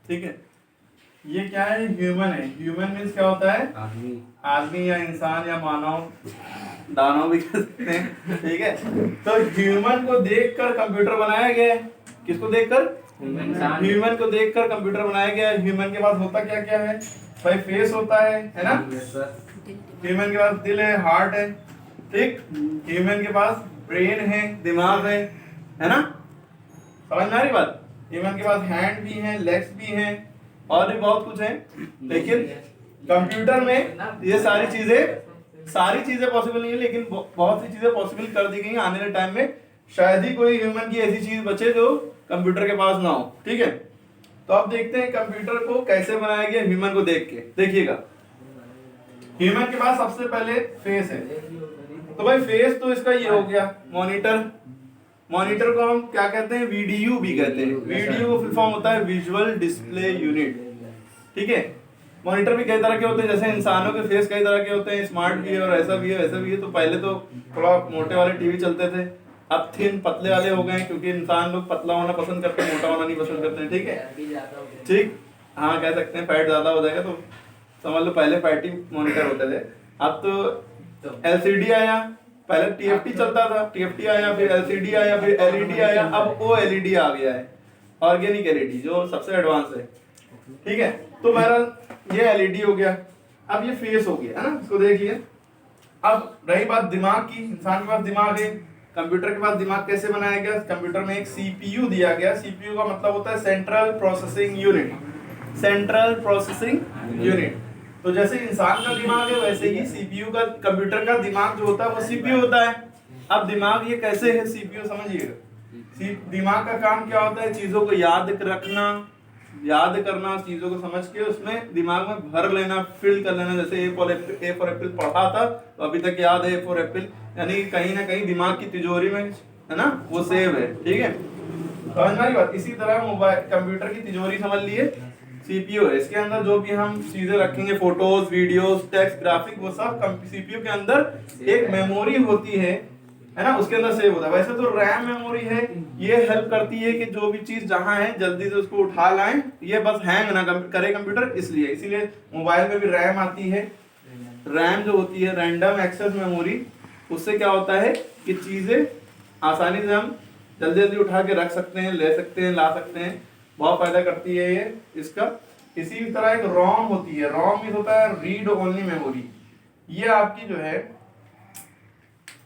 ठीक है। ये क्या है? ह्यूमन है। ह्यूमन मीन्स क्या होता है? आदमी या इंसान या मानव, दानव भी कह सकते हैं, ठीक है। तो ह्यूमन को देखकर कंप्यूटर बनाया गया है। किसको देखकर? ह्यूमन को देखकर कंप्यूटर बनाया गया है। ह्यूमन के पास होता क्या क्या है भाई? फेस होता है ना? ह्यूमन के पास दिल है, हार्ट है, ठीक। ह्यूमन के पास ब्रेन है, दिमाग है ना? समझ में आ रही बात? ह्यूमन के पास हैंड भी है, लेग्स भी हैं, और भी बहुत कुछ है। लेकिन कंप्यूटर में ये सारी चीजें पॉसिबल नहीं है, लेकिन बहुत सी चीजें पॉसिबल कर दी गई हैं। आने वाले टाइम में शायद ही कोई ह्यूमन की ऐसी चीज बचे जो कंप्यूटर के पास ना हो, ठीक है। तो अब देखते हैं कंप्यूटर को कैसे बनाया गया ह्यूमन को देख के। देखिएगा, ह्यूमन के पास सबसे पहले फेस है। तो भाई फेस तो इसका ये हो गया मॉनिटर। मॉनिटर को हम क्या कहते हैं? वीडीयू भी कहते हैं। वीडीयू का फुल फॉर्म होता है विजुअल डिस्प्ले यूनिट, ठीक है। मॉनिटर भी कई तरह के होते हैं, जैसे इंसानों के फेस कई तरह के होते हैं, स्मार्ट भी है और ऐसा भी है वैसा भी है। तो पहले तो थोड़ा मोटे वाले टीवी चलते थे, अब थिन पतले वाले हो गए, क्योंकि इंसान लोग पतला होना पसंद करते हैं, मोटा होना नहीं पसंद करते हैं, ठीक है। ठीक, हाँ कह सकते हैं। फैट ज्यादा हो जाएगा तो समझ लो पहले फैटी मॉनिटर होते थे, अब तो एलसीडी आया। पहले टीएफटी चलता था, टीएफटी आया, फिर एलसीडी आया, फिर एलईडी आया, अब ओएलईडी आ गया है, ऑर्गेनिक एलईडी, जो सबसे एडवांस है, ठीक है। तो मेरा ये एलईडी हो गया। अब ये फेस हो गया है ना, इसको देखिए। अब रही बात दिमाग की। इंसान के पास दिमाग है, कंप्यूटर के पास दिमाग कैसे बनाया गया? कंप्यूटर में एक सीपीयू दिया गया। सीपीयू का मतलब होता है central processing unit. Central processing unit. तो जैसे इंसान का दिमाग है, वैसे ही सीपीयू का, कंप्यूटर का दिमाग जो होता है वो सीपीयू होता है। अब दिमाग ये कैसे है? सीपीयू समझिएगा। दिमाग का काम क्या होता है? चीजों को याद रखना, याद करना, चीजों को समझ के उसमें दिमाग में भर लेना, फिल कर लेना। जैसे ए फॉर एप्पल पढ़ा था तो अभी तक याद है, ए फॉर एप्पल, यानी कहीं ना कहीं दिमाग की तिजोरी में है ना, वो सेव है, ठीक है। समझ में बात? इसी तरह मोबाइल कंप्यूटर की तिजोरी समझ लिए सीपीयू है। इसके अंदर जो भी हम चीजें रखेंगे, फोटोज, वीडियोस, टेक्स्ट, ग्राफिक, वो सब सीपीयू के अंदर एक मेमोरी होती है ना, उसके अंदर सेव होता है। वैसे तो रैम मेमोरी है, ये हेल्प करती है कि जो भी चीज जहां है जल्दी से उसको उठा लाएं, ये बस हैंग ना करे कंप्यूटर, इसलिए इसीलिए मोबाइल में भी रैम आती है। रैम जो होती है, रैंडम एक्सेस मेमोरी, उससे क्या होता है कि चीजें आसानी से हम जल्दी जल्दी उठा के रख सकते हैं, ले सकते हैं, ला सकते हैं। बहुत फायदा करती है ये इसका। इसी तरह एक रोम होती है। रोम मीन्स होता है रीड ओनली मेमोरी। ये आपकी जो है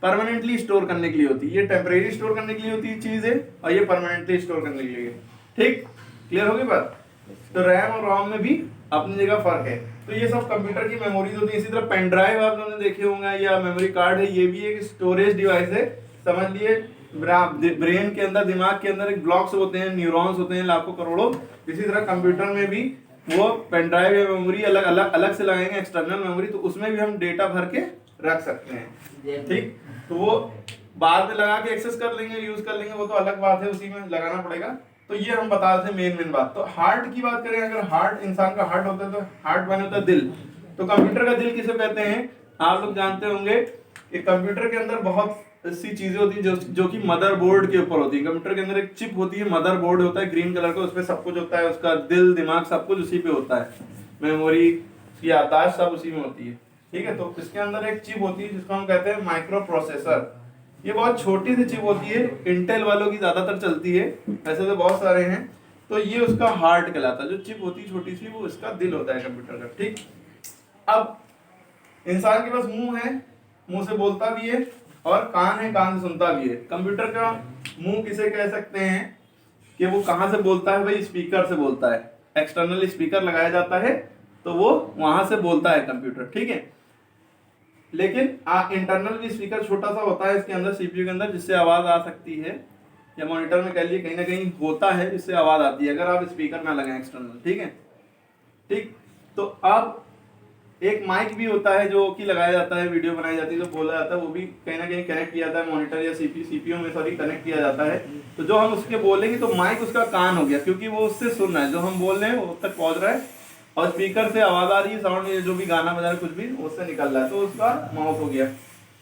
परमानेंटली स्टोर करने के लिए होती है। ये टेम्परेरी स्टोर करने के लिए होती है चीज है, और ये परमानेंटली स्टोर करने के लिए, ठीक। क्लियर होगी बात? तो रैम और रोम में भी अपनी जगह फर्क है। तो ये सब कंप्यूटर की मेमोरीज होती है। इसी तरह पेन ड्राइव आप लोगों ने देखे होंगे, या मेमोरी कार्ड है, ये भी एक स्टोरेज डिवाइस है। समझ लिए, ब्रेन के अंदर, दिमाग के अंदर एक ब्लॉक्स होते हैं, न्यूरॉन्स होते हैं लाखों करोड़ों। इसी तरह कंप्यूटर में भी वो पेन ड्राइव या मेमोरी अलग से लगाएंगे, एक्सटर्नल मेमोरी, तो उसमें भी हम डेटा भर के रख सकते हैं, ठीक। तो वो बाद में लगा के एक्सेस कर लेंगे, यूज कर लेंगे, वो तो अलग बात है, उसी में लगाना पड़ेगा। तो ये हम बता रहे थे मेन बात। तो हार्ट की बात करें, अगर हार्ट, इंसान का हार्ट होता है तो हार्ट बने होता है दिल। तो कंप्यूटर का दिल किसे कहते हैं? आप लोग जानते होंगे कि कंप्यूटर के अंदर बहुत ऐसी चीजें होती है जो कि मदरबोर्ड के ऊपर होती है। कंप्यूटर के अंदर एक चिप होती है, मदरबोर्ड होता है ग्रीन कलर का, उसपे सब कुछ होता है, उसका दिल, दिमाग, सब कुछ उसी पे होता है। मेमोरी, याददाश्त सब उसी में होती है, ठीक है। तो इसके अंदर एक चिप होती है जिसको हम कहते हैं माइक्रो प्रोसेसर। ये बहुत छोटी सी चिप होती है, इंटेल वालों की ज्यादातर चलती है, ऐसे तो बहुत सारे हैं। तो ये उसका हार्ट कहलाता है। जो चिप होती है छोटी सी, वो इसका दिल होता है कंप्यूटर का, ठीक। अब इंसान के पास मुंह है, मुंह से बोलता भी है, और कान है, कान से सुनता भी है। कंप्यूटर का मुंह किसे कह सकते हैं कि वो कहां से बोलता है? भाई स्पीकर से बोलता है। एक्सटर्नल स्पीकर लगाया जाता है तो वो वहां से बोलता है कंप्यूटर, ठीक है। लेकिन इंटरनल भी स्पीकर छोटा सा होता है इसके अंदर, सीपीयू के अंदर, जिससे आवाज आ सकती है, या मॉनिटर में कह लिए कहीं ना कहीं होता है जिससे आवाज आती है, अगर आप स्पीकर ना लगाएं एक्सटर्नल, ठीक है, ठीक। तो अब एक माइक भी होता है जो कि लगाया जाता है, वीडियो बनाई जाती है तो बोला जाता है, वो भी कहीं ना कहीं कनेक्ट किया जाता है मॉनिटर या सीपीयू में, सॉरी, कनेक्ट किया जाता है। तो जो हम उसके बोलेंगे तो माइक उसका कान हो गया, क्योंकि वो उससे सुन रहा है, जो हम बोल रहे हैं वो तक पहुंच रहा है, और स्पीकर से आवाज आ रही है, साउंड, जो भी गाना बजा रहा है कुछ भी उससे निकल रहा है, तो उसका माउथ हो गया।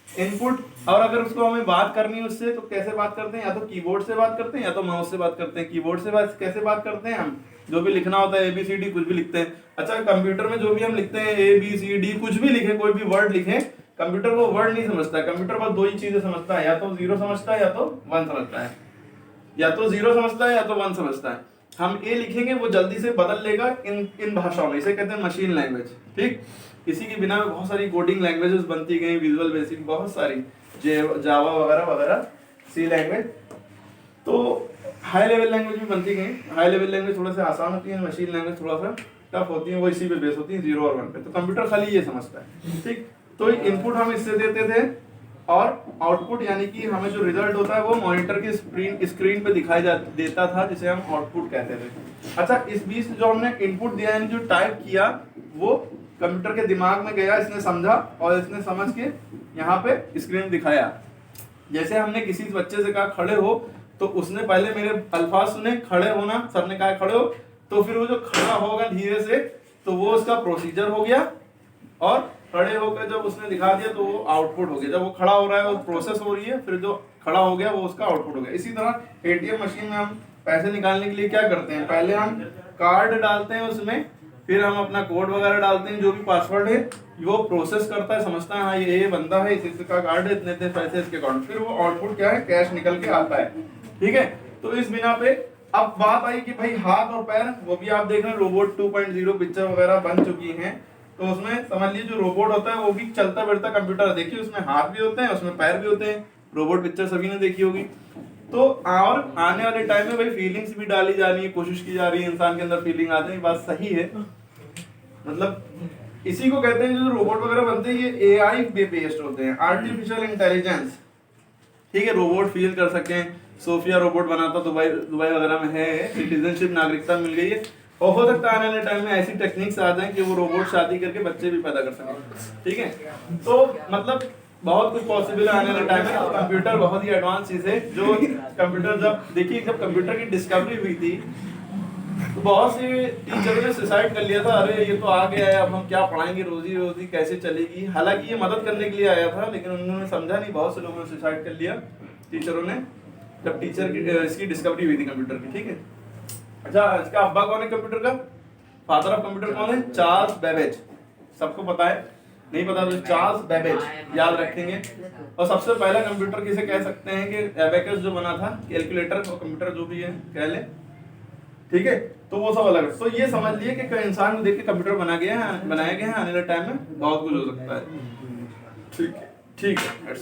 इनपुट और अगर उसको हमें बात करनी है उससे तो कैसे बात करते हैं, या तो कीबोर्ड से बात करते हैं या तो माउस से बात करते हैं। कीबोर्ड से बात कैसे बात करते हैं, हम जो भी लिखना होता है ABCD कुछ भी लिखते हैं। अच्छा कंप्यूटर में जो भी हम लिखते हैं ABCD कुछ भी लिखे, कोई भी वर्ड लिखे, कंप्यूटर वो वर्ड नहीं समझता है। कंप्यूटर बस दो ही चीजें समझता है, या तो 0 समझता है या तो 1 समझता है, या तो 0 समझता है या तो 1 समझता है। हम ए लिखेंगे वो जल्दी से बदल लेगा इन भाषाओं में, इसे कहते हैं मशीन लैंग्वेज। ठीक, इसी के बिना में बहुत सारी कोडिंग लैंग्वेजेस बनती गई, विजुअल बेसिक बहुत सारी, जावा वगैरह वगैरह, सी लैंग्वेज। तो हाई लेवल लैंग्वेज भी बनती गई। हाई लेवल लैंग्वेज थोड़ा सा आसान होती है, मशीन लैंग्वेज थोड़ा सा टफ होती है, वो इसी पे बेस होती है 0 और 1 पे। तो कंप्यूटर खाली ये समझता है। ठीक, तो इनपुट हम इससे देते थे और आउटपुट यानी कि हमें जो रिजल्ट होता है वो मॉनिटर की स्क्रीन पे दिखाई देता था, जिसे हम आउटपुट कहते थे। अच्छा, इस बीच जो हमने इनपुट दिया यानी जो टाइप किया वो कंप्यूटर के दिमाग में गया, इसने समझा और इसने समझ के यहाँ पे स्क्रीन दिखाया। जैसे हमने किसी बच्चे से कहा खड़े हो, तो उसने पहले मेरे अल्फाज सुने, खड़े होना, सर ने कहा खड़े हो, तो फिर वो जो खड़ा होगा धीरे से, तो वो उसका प्रोसीजर हो गया, और खड़े होकर जब उसने दिखा दिया तो वो आउटपुट हो गया। जब वो खड़ा हो रहा है वो प्रोसेस हो रही है, फिर जो खड़ा हो गया वो उसका आउटपुट हो गया। इसी तरह ATM मशीन में हम पैसे निकालने के लिए क्या करते हैं, पहले हम कार्ड डालते हैं उसमें, फिर हम अपना कोड वगैरह डालते हैं, जो भी पासवर्ड है वो प्रोसेस करता है, समझता है हाँ ये बंदा है, इसी का कार्ड है, इतने इतने पैसे इसके अकाउंट, फिर वो आउटपुट क्या है, कैश निकल के आता है। ठीक है, तो इस बिना पे अब बात आई कि भाई हाथ और पैर, वो भी आप देख रहे हैं रोबोट 2.0 पिक्चर वगैरह बन चुकी हैं। तो उसमें समझ लीजिए जो रोबोट होता है वो भी चलता फिरता कंप्यूटर है। देखिए उसमें हाथ भी होते हैं, उसमें पैर भी होते हैं। रोबोट पिक्चर सभी ने देखी होगी। तो और आने वाले टाइम में भाई फीलिंग्स भी डाली जा रही है, कोशिश की जा रही है इंसान के अंदर फीलिंग आते हैं, बात सही है। मतलब इसी को कहते हैं जो रोबोट वगैरह बनते हैं ये AI बेस्ड होते हैं, आर्टिफिशियल इंटेलिजेंस। ठीक है, रोबोट फील कर सकें। सोफिया रोबोट बना था दुबई वगैरह में है, सिटीजनशिप नागरिकता मिल गई है, और हो सकता है आने वाले टाइम में ऐसी टेक्निक्स आ जाएं कि वो रोबोट शादी करके बच्चे भी पैदा कर सकें। ठीक है, तो मतलब बहुत कुछ पॉसिबल है आने वाले टाइम में। कंप्यूटर बहुत ही एडवांस चीज है। जो कंप्यूटर जब कंप्यूटर की डिस्कवरी हुई थी तो बहुत से टीचरों ने सुसाइड कर लिया था, अरे ये तो आ गया है, अब हम क्या पढ़ाएंगे, रोजी रोजी कैसे चलेगी। हालांकि ये मदद करने के लिए आया था, लेकिन उन्होंने समझा नहीं, बहुत से लोगों ने सुसाइड कर लिया टीचरों ने, जब इसकी डिस्कवरी हुई थी कंप्यूटर की। ठीक है, अच्छा इसका अब्बा कौन है कंप्यूटर का, फादर ऑफ कंप्यूटर कौन है, चार्ल्स बेबेज। सबको पता है, नहीं पता तो चार्ल्स बेबेज याद रखेंगे। और सबसे पहला कंप्यूटर किसे कह सकते हैं कि एबेकस जो बना था, कैलकुलेटर और कंप्यूटर जो भी है कह ले। ठीक है, तो वो सब अलग है। तो ये समझ लिए कि इंसान को देख के कंप्यूटर बनाया गया है, आने वाले टाइम में बहुत कुछ हो सकता है। ठीक है, ठीक है,